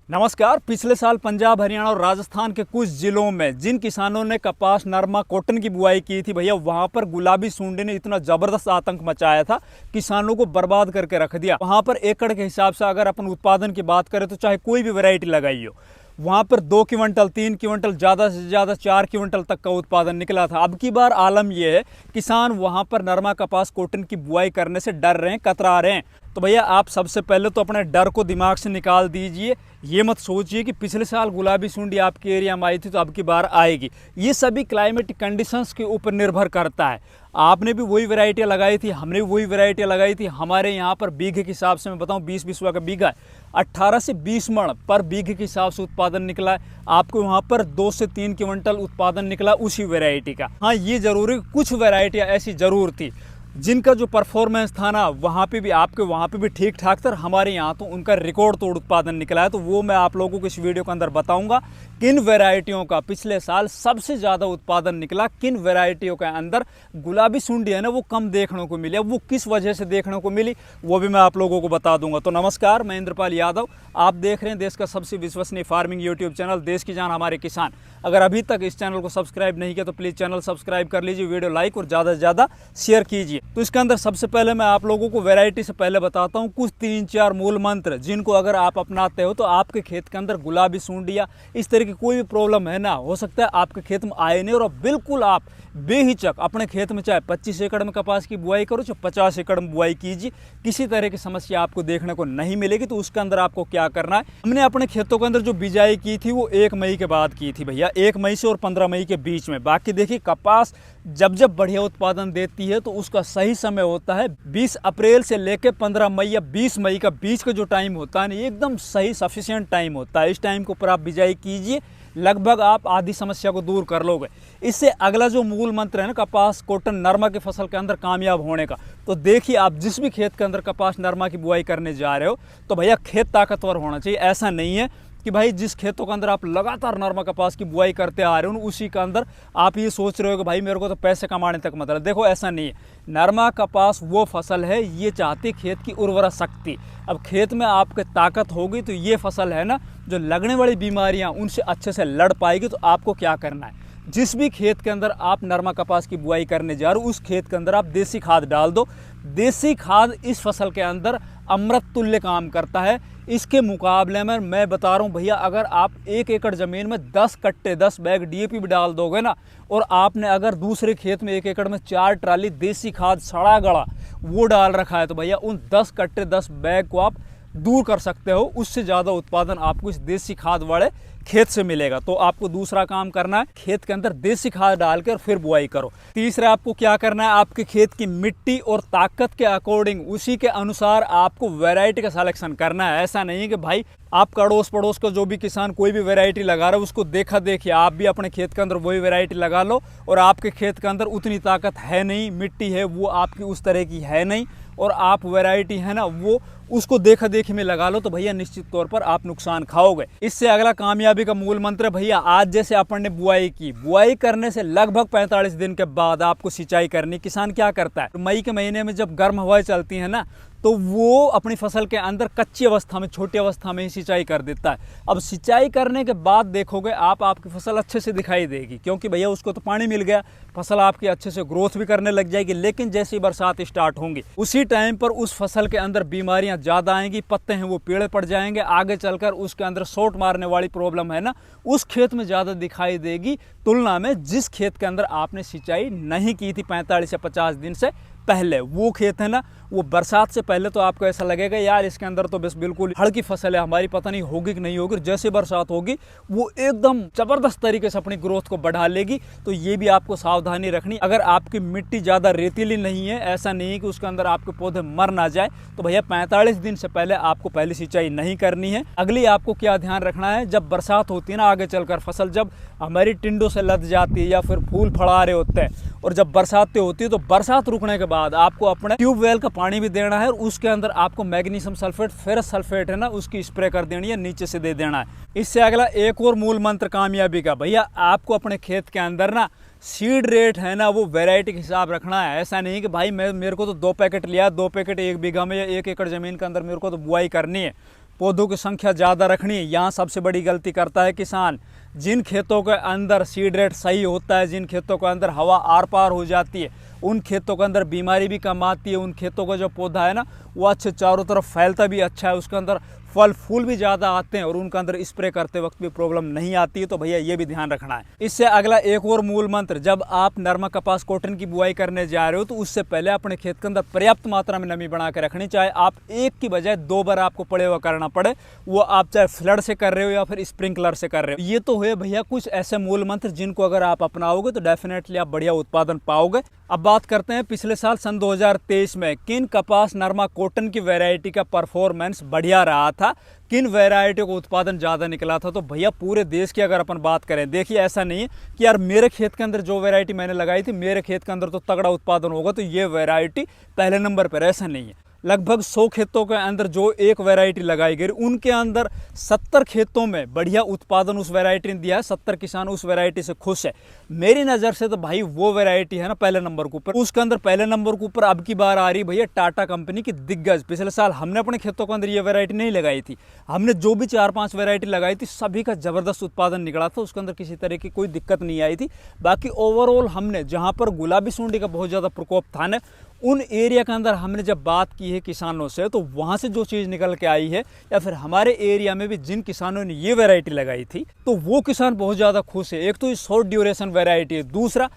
नमस्कार। पिछले साल पंजाब, हरियाणा और राजस्थान के कुछ जिलों में जिन किसानों ने कपास, नरमा, कॉटन की बुआई की थी भैया, वहां पर गुलाबी सूंडी ने इतना जबरदस्त आतंक मचाया था, किसानों को बर्बाद करके रख दिया। वहां पर एकड़ के हिसाब से अगर अपन उत्पादन की बात करें तो चाहे कोई भी वैरायटी लगाई हो, वहां पर 2 क्विंटल, 3 क्विंटल, ज़्यादा से ज़्यादा 4 क्विंटल तक का उत्पादन निकला था। अब की बार आलम यह है, किसान वहां पर नरमा, कपास, कॉटन की बुआई करने से डर रहे हैं, कतरा रहे हैं। तो भैया आप सबसे पहले तो अपने डर को दिमाग से निकाल दीजिए। ये मत सोचिए कि पिछले साल गुलाबी सुंडी आपके एरिया में आई थी तो अब की बार आएगी। ये सभी क्लाइमेटिक कंडीशंस के ऊपर निर्भर करता है। आपने भी वही वैरायटियाँ लगाई थी, हमने भी वही वैरायटियाँ लगाई थी। हमारे यहाँ पर बीघे के हिसाब से मैं बताऊँ, 20-20 का बीघा है, 18 से 20 मण पर बीघे के हिसाब से उत्पादन निकला है। आपको वहाँ पर 2 से 3 क्विंटल उत्पादन निकला उसी वैरायटी का। हाँ, ये जरूरी, कुछ वैरायटियाँ ऐसी जरूर थी जिनका जो परफॉर्मेंस था ना, वहाँ पे भी आपके वहाँ पे भी ठीक ठाक था। हमारे यहाँ तो उनका रिकॉर्ड तोड़ उत्पादन निकला है। तो वो मैं आप लोगों को इस वीडियो के अंदर बताऊंगा, किन वैरायटियों का पिछले साल सबसे ज़्यादा उत्पादन निकला, किन वैरायटियों के अंदर गुलाबी सुंडी है ना वो कम देखने को मिली, वो किस वजह से देखने को मिली वो भी मैं आप लोगों को बता दूंगा। तो नमस्कार, मैं इंद्रपाल यादव, आप देख रहे हैं देश का सबसे विश्वसनीय फार्मिंग यूट्यूब चैनल देश की जान हमारे किसान। अगर अभी तक इस चैनल को सब्सक्राइब नहीं किया तो प्लीज़ चैनल सब्सक्राइब कर लीजिए, वीडियो लाइक और ज़्यादा से ज़्यादा शेयर कीजिए। तो इसके अंदर सबसे पहले मैं आप लोगों को वैरायटी से पहले बताता हूँ कुछ 3-4 मूल मंत्र, जिनको अगर आप अपनाते हो तो आपके खेत के अंदर गुलाबी सुंडी या इस तरह की कोई भी प्रॉब्लम है ना, हो सकता है आपके खेत में आए नहीं। और बिल्कुल आप बेहिचक अपने खेत में चाहे 25 एकड़ में कपास की बुआई करो, चाहे 50 एकड़ में बुआई कीजिए, किसी तरह की समस्या आपको देखने को नहीं मिलेगी। तो उसके अंदर आपको क्या करना है, हमने अपने खेतों के अंदर जो बिजाई की थी वो 1 मई के बाद की थी भैया, 1 मई से और 15 मई के बीच में। बाकी देखिए, कपास जब बढ़िया उत्पादन देती है तो उसका सही समय होता है 20 अप्रैल से लेकर 15 मई या 20 मई का बीच का जो टाइम होता है ना, एकदम सही सफिशिएंट टाइम होता है। इस टाइम के ऊपर आप बिजाई कीजिए, लगभग आप आधी समस्या को दूर कर लोगे। इससे अगला जो मूल मंत्र है ना, कपास, कॉटन, नरमा के फसल के अंदर कामयाब होने का, तो देखिए आप जिस भी खेत के अंदर कपास, नरमा की बुआई करने जा रहे हो तो भैया खेत ताकतवर होना चाहिए। ऐसा नहीं है कि भाई जिस खेतों के अंदर आप लगातार नरमा कपास की बुआई करते आ रहे हो उसी के अंदर आप ये सोच रहे हो कि भाई मेरे को तो पैसे कमाने तक मतलब। देखो ऐसा नहीं है, नरमा कपास वो फसल है, ये चाहती खेत की उर्वरा शक्ति। अब खेत में आपके ताकत होगी तो ये फसल है ना, जो लगने वाली बीमारियां उनसे अच्छे से लड़ पाएगी। तो आपको क्या करना है, जिस भी खेत के अंदर आप नरमा कपास की बुआई करने जा रहे हो उस खेत के अंदर आप देसी खाद डाल दो। देसी खाद इस फसल के अंदर अमृत तुल्य काम करता है। इसके मुकाबले में मैं बता रहा हूँ भैया, अगर आप 1 एकड़ ज़मीन में 10 कट्टे 10 बैग डीएपी भी डाल दोगे ना, और आपने अगर दूसरे खेत में 1 एकड़ में 4 ट्राली देसी खाद सड़ा गड़ा वो डाल रखा है, तो भैया उन 10 कट्टे 10 बैग को आप दूर कर सकते हो। उससे ज़्यादा उत्पादन आपको इस देसी खाद वाले खेत से मिलेगा। तो आपको दूसरा काम करना है, खेत के अंदर देसी खाद डालकर फिर बुआई करो। तीसरा आपको क्या करना है, आपके खेत की मिट्टी और ताकत के अकॉर्डिंग उसी के अनुसार आपको वैरायटी का सिलेक्शन करना है। ऐसा नहीं है कि भाई आप अड़ोस पड़ोस का जो भी किसान कोई भी वैरायटी लगा रहा है उसको देखा देखिए आप भी अपने खेत के अंदर वही वैरायटी लगा लो, और आपके खेत के अंदर उतनी ताकत है नहीं, मिट्टी है वो आपकी उस तरह की है नहीं, और आप वैरायटी है ना वो उसको देखा देखी में लगा लो, तो भैया निश्चित तौर पर आप नुकसान खाओगे। इससे अगला कामयाबी का मूल मंत्र भैया, आज जैसे अपन ने बुआई की, बुआई करने से लगभग 45 दिन के बाद आपको सिंचाई करनी। किसान क्या करता है, मई के महीने में जब गर्म हवाएं चलती है ना, तो वो अपनी फसल के अंदर कच्ची अवस्था में, छोटी अवस्था में ही सिंचाई कर देता है। अब सिंचाई करने के बाद देखोगे आप, आपकी फसल अच्छे से दिखाई देगी, क्योंकि भैया उसको तो पानी मिल गया, फसल आपकी अच्छे से ग्रोथ भी करने लग जाएगी। लेकिन जैसे ही बरसात स्टार्ट होंगी उसी टाइम पर उस फसल के अंदर बीमारियां ज़्यादा आएंगी, पत्ते हैं वो पीले पड़ जाएंगे, आगे चलकर उसके अंदर शॉर्ट मारने वाली प्रॉब्लम है ना उस खेत में ज़्यादा दिखाई देगी, तुलना में जिस खेत के अंदर आपने सिंचाई नहीं की थी 45 या 50 दिन से पहले। वो खेत है ना, वो बरसात से पहले तो आपको ऐसा लगेगा यार इसके अंदर तो बस बिल्कुल हल्की फसल है, हमारी पता नहीं होगी कि नहीं होगी। जैसे बरसात होगी वो एकदम जबरदस्त तरीके से अपनी ग्रोथ को बढ़ा लेगी। तो ये भी आपको सावधानी रखनी। अगर आपकी मिट्टी ज़्यादा रेतीली नहीं है, ऐसा नहीं है कि उसके अंदर आपके पौधे मर ना जाए, तो भैया 45 दिन से पहले आपको पहले सिंचाई नहीं करनी है। अगली आपको क्या ध्यान रखना है, जब बरसात होती है ना, आगे चलकर फसल जब हमारी टिंडों से लद जाती है या फिर फूल फड़ा रहे होते हैं, और जब बरसातें होती है तो बरसात रुकने के बाद आपको अपने ट्यूबवेल का पानी भी देना है, और उसके अंदर आपको मैग्नीशियम सल्फेट, फेरस सल्फेट है ना उसकी स्प्रे कर देनी है, नीचे से दे देना है। इससे अगला एक और मूल मंत्र कामयाबी का, भैया आपको अपने खेत के अंदर ना सीड रेट है ना वो वैरायटी के हिसाब रखना है। ऐसा नहीं कि भाई मेरे को तो 2 पैकेट लिया, 2 पैकेट 1 बीघा में या 1 एकड़ ज़मीन के अंदर मेरे को तो बुआई करनी है, पौधों की संख्या ज़्यादा रखनी है, यहाँ सबसे बड़ी गलती करता है किसान। जिन खेतों के अंदर सीड रेट सही होता है, जिन खेतों के अंदर हवा आर पार हो जाती है, उन खेतों के अंदर बीमारी भी कम आती है, उन खेतों का जो पौधा है ना वो अच्छे चारों तरफ फैलता भी अच्छा है, उसके अंदर फल फूल भी ज़्यादा आते हैं और उनके अंदर स्प्रे करते वक्त भी प्रॉब्लम नहीं आती है। तो भैया ये भी ध्यान रखना है। इससे अगला एक और मूल मंत्र, जब आप नरमा कपास कॉटन की बुआई करने जा रहे हो तो उससे पहले अपने खेत के अंदर पर्याप्त मात्रा में नमी बना के रखनी। चाहे आप एक की बजाय 2 बार आपको पड़े हुआ करना पड़े, वो आप चाहे फ्लड से कर रहे हो या फिर स्प्रिंकलर से कर रहे हो। ये तो हुए भैया कुछ ऐसे मूल मंत्र जिनको अगर आप अपनाओगे तो डेफिनेटली आप बढ़िया उत्पादन पाओगे। अब बात करते हैं पिछले साल सन 2023 में किन कपास नरमा कॉटन की वैरायटी का परफॉर्मेंस बढ़िया रहा था, किन वैरायटी को उत्पादन ज़्यादा निकला था। तो भैया पूरे देश की अगर अपन बात करें, देखिए ऐसा नहीं है कि यार मेरे खेत के अंदर जो वैरायटी मैंने लगाई थी मेरे खेत के अंदर तो तगड़ा उत्पादन होगा तो ये वैरायटी पहले नंबर पर, ऐसा नहीं है। लगभग 100 खेतों के अंदर जो एक वैरायटी लगाई गई उनके अंदर 70 खेतों में बढ़िया उत्पादन उस वैरायटी ने दिया है। 70 किसान उस वैरायटी से खुश है। मेरी नज़र से तो भाई वो वैरायटी है ना पहले नंबर के ऊपर, उसके अंदर पहले नंबर के ऊपर अब की बार आ रही भैया टाटा कंपनी की दिग्गज। पिछले साल हमने अपने खेतों के अंदर ये वैरायटी नहीं लगाई थी, हमने जो भी 4-5 वैरायटी लगाई थी सभी का ज़बरदस्त उत्पादन निकला था, उसके अंदर किसी तरह की कोई दिक्कत नहीं आई थी। बाकी ओवरऑल हमने जहाँ पर गुलाबी सूंडी का बहुत ज़्यादा प्रकोप था ना, उन एरिया के अंदर हमने जब बात की है किसानों से तो वहाँ से जो चीज़ निकल के आई है, या फिर हमारे एरिया में भी जिन किसानों ने ये वैरायटी लगाई थी तो वो किसान बहुत ज़्यादा खुश है। एक तो ये शॉर्ट ड्यूरेशन वैरायटी है, दूसरा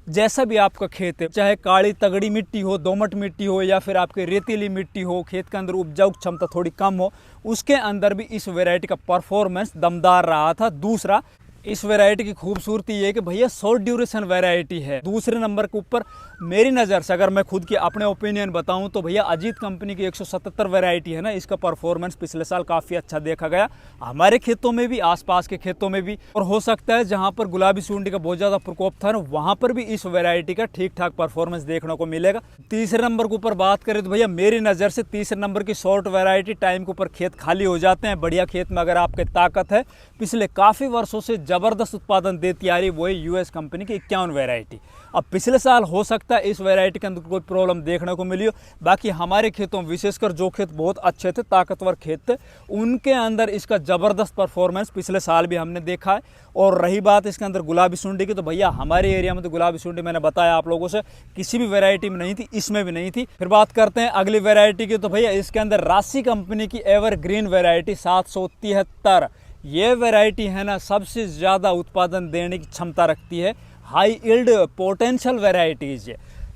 जैसा भी आपका खेत है, चाहे काली तगड़ी मिट्टी हो, दोमट मिट्टी हो या फिर आपके रेतीली मिट्टी हो, खेत के अंदर उपजाऊ क्षमता थोड़ी कम हो, उसके अंदर भी इस वैरायटी का परफॉर्मेंस दमदार रहा था। दूसरा इस वैरायटी की खूबसूरती ये है कि भैया शॉर्ट ड्यूरेशन वैरायटी है। दूसरे नंबर के ऊपर मेरी नज़र से अगर मैं खुद की अपने ओपिनियन बताऊं तो भैया अजीत कंपनी की 177 वैरायटी है ना, इसका परफॉर्मेंस पिछले साल काफ़ी अच्छा देखा गया हमारे खेतों में भी, आसपास के खेतों में भी, और हो सकता है जहां पर गुलाबी सूंडी का बहुत ज़्यादा प्रकोप था ना वहां पर भी इस वैरायटी का ठीक ठाक परफॉर्मेंस देखने को मिलेगा। तीसरे नंबर के ऊपर बात करें तो भैया मेरी नज़र से तीसरे नंबर की शॉर्ट वैरायटी, टाइम के ऊपर खेत खाली हो जाते हैं, बढ़िया खेत में अगर आपके ताकत है, पिछले काफ़ी वर्षों से ज़बरदस्त उत्पादन देती आ रही, वो है यूएस कंपनी की 51 वैरायटी। अब पिछले साल हो सकता है इस वैरायटी के अंदर कोई प्रॉब्लम देखने को मिली हो, बाकी हमारे खेतों विशेषकर जो खेत बहुत अच्छे थे, ताकतवर खेत थे, उनके अंदर इसका ज़बरदस्त परफॉर्मेंस पिछले साल भी हमने देखा है। और रही बात इसके अंदर गुलाबी सूंडी की, तो भैया हमारे एरिया में तो गुलाबी सूंडी मैंने बताया आप लोगों से किसी भी वैरायटी में नहीं थी, इसमें भी नहीं थी। फिर बात करते हैं अगली वैरायटी की, तो भैया इसके अंदर राशि कंपनी की एवरग्रीन वैरायटी 773, ये वैरायटी है ना सबसे ज़्यादा उत्पादन देने की क्षमता रखती है, हाई यील्ड पोटेंशियल वैरायटीज़।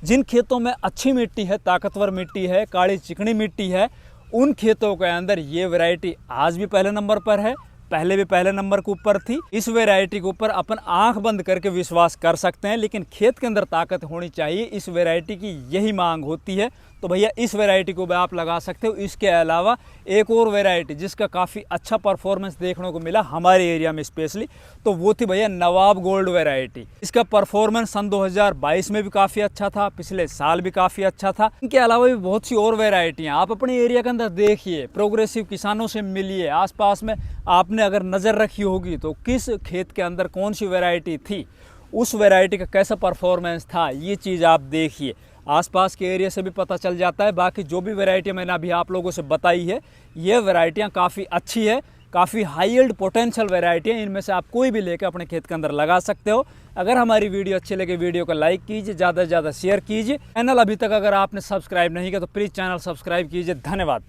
जिन खेतों में अच्छी मिट्टी है, ताकतवर मिट्टी है, काली चिकनी मिट्टी है, उन खेतों के अंदर ये वैरायटी आज भी पहले नंबर पर है, पहले भी पहले नंबर के ऊपर थी। इस वैरायटी के ऊपर अपन आंख बंद करके विश्वास कर सकते हैं, लेकिन खेत के अंदर ताकत होनी चाहिए, इस वैरायटी की यही मांग होती है। तो भैया इस वैरायटी को भी आप लगा सकते हो। इसके अलावा एक और वैरायटी जिसका काफ़ी अच्छा परफॉर्मेंस देखने को मिला हमारे एरिया में स्पेशली, तो वो थी भैया नवाब गोल्ड वैरायटी। इसका परफॉर्मेंस सन 2022 में भी काफ़ी अच्छा था, पिछले साल भी काफ़ी अच्छा था। इनके अलावा भी बहुत सी और वैरायटी हैं, आप अपने एरिया के अंदर देखिए, प्रोग्रेसिव किसानों से मिलिए, आसपास में आपने अगर नज़र रखी होगी तो किस खेत के अंदर कौन सी वैरायटी थी, उस वैरायटी का कैसा परफॉर्मेंस था, ये चीज़ आप देखिए। आसपास के एरिया से भी पता चल जाता है। बाकी जो भी वैरायटी मैंने अभी आप लोगों से बताई है, ये वैरायटियाँ काफ़ी अच्छी है, काफ़ी हाई यील्ड पोटेंशियल वैरायटी है। इनमें से आप कोई भी लेकर अपने खेत के अंदर लगा सकते हो। अगर हमारी वीडियो अच्छी लगे, वीडियो को लाइक कीजिए, ज़्यादा से ज़्यादा शेयर कीजिए। चैनल अभी तक अगर आपने सब्सक्राइब नहीं किया तो प्लीज़ चैनल सब्सक्राइब कीजिए। धन्यवाद।